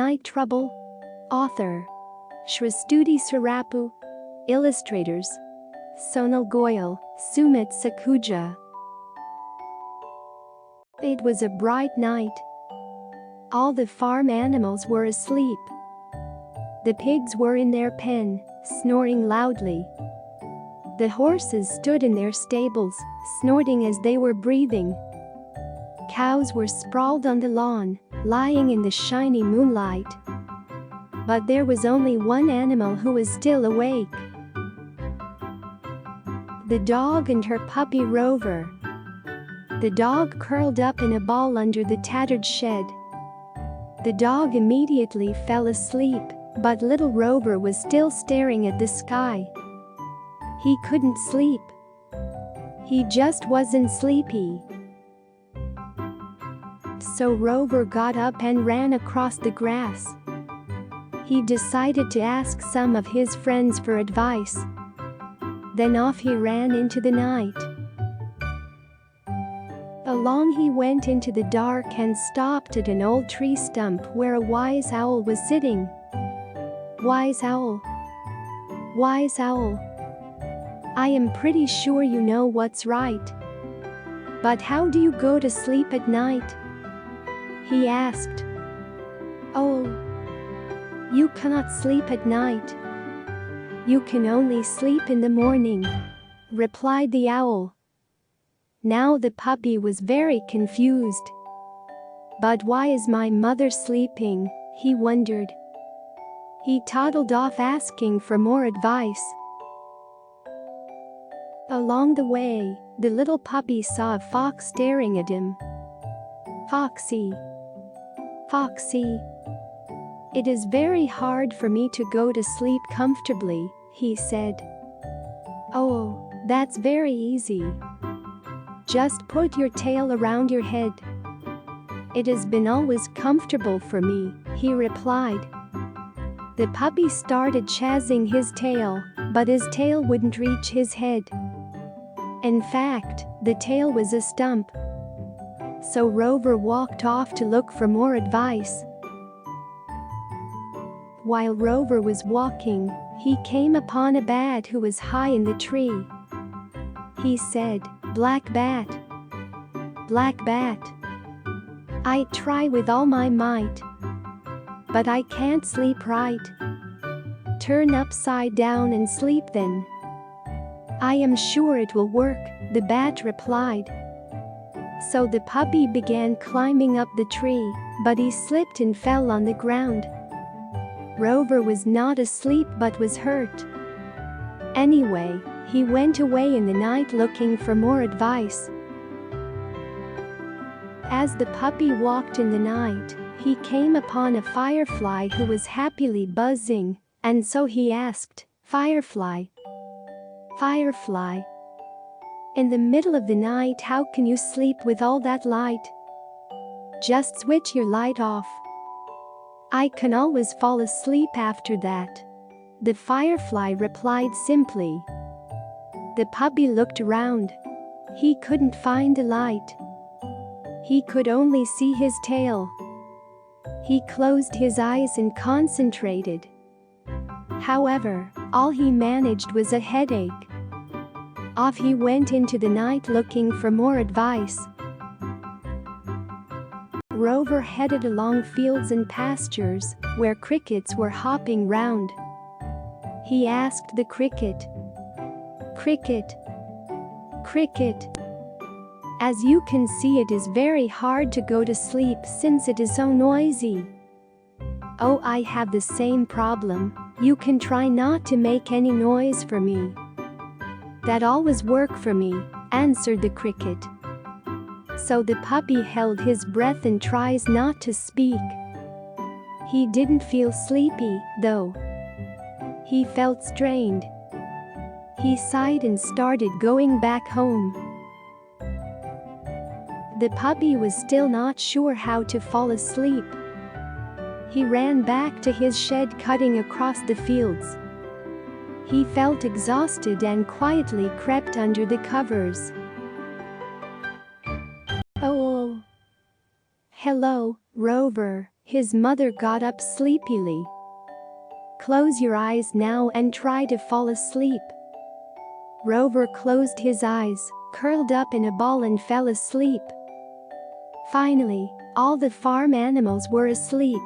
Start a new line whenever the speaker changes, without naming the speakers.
Night Trouble? Author Shristuti Srirapu. Illustrators Sonal Goyal, Sumit Sakhuja. It was a bright night. All the farm animals were asleep. The pigs were in their pen, snoring loudly. The horses stood in their stables, snorting as they were breathing. Cows were sprawled on the lawn, lying in the shiny moonlight. But there was only one animal who was still awake. The dog and her puppy Rover. The dog curled up in a ball under the tattered shed. The dog immediately fell asleep, but little Rover was still staring at the sky. He couldn't sleep. He just wasn't sleepy. So Rover got up and ran across the grass. He decided to ask some of his friends for advice. Then off he ran into the night. Along he went into the dark and stopped at an old tree stump where a wise owl was sitting. Wise owl. Wise owl. I am pretty sure you know what's right. But how do you go to sleep at night? He asked. Oh. You cannot sleep at night. You can only sleep in the morning, replied the owl. Now the puppy was very confused. But why is my mother sleeping? He wondered. He toddled off asking for more advice. Along the way, the little puppy saw a fox staring at him. Foxy. Foxy. It is very hard for me to go to sleep comfortably, he said. Oh, that's very easy. Just put your tail around your head. It has been always comfortable for me, he replied. The puppy started chasing his tail, but his tail wouldn't reach his head. In fact, the tail was a stump. So Rover walked off to look for more advice. While Rover was walking, he came upon a bat who was high in the tree. He said, "Black bat. Black bat. I try with all my might. But I can't sleep right. Turn upside down and sleep then." "I am sure it will work," the bat replied. So the puppy began climbing up the tree, but he slipped and fell on the ground. Rover was not asleep but was hurt. Anyway, he went away in the night looking for more advice. As the puppy walked in the night, he came upon a firefly who was happily buzzing, and so he asked, "Firefly, Firefly, in the middle of the night how can you sleep with all that light? Just switch your light off. I can always fall asleep after that," the firefly replied simply. The puppy looked around. He couldn't find the light. He could only see his tail. He closed his eyes and concentrated. However, all he managed was a headache. Off he went into the night looking for more advice. Rover headed along fields and pastures, where crickets were hopping round. He asked the cricket, "Cricket, cricket, as you can see it is very hard to go to sleep since it is so noisy." "Oh, I have the same problem. You can try not to make any noise for me." "That always work for me," answered the cricket. So the puppy held his breath and tries not to speak. He didn't feel sleepy, though. He felt strained. He sighed and started going back home. The puppy was still not sure how to fall asleep. He ran back to his shed cutting across the fields. He felt exhausted and quietly crept under the covers. "Oh. Hello, Rover," His mother got up sleepily. Close your eyes now and try to fall asleep. Rover closed his eyes, curled up in a ball and fell asleep. Finally, all the farm animals were asleep.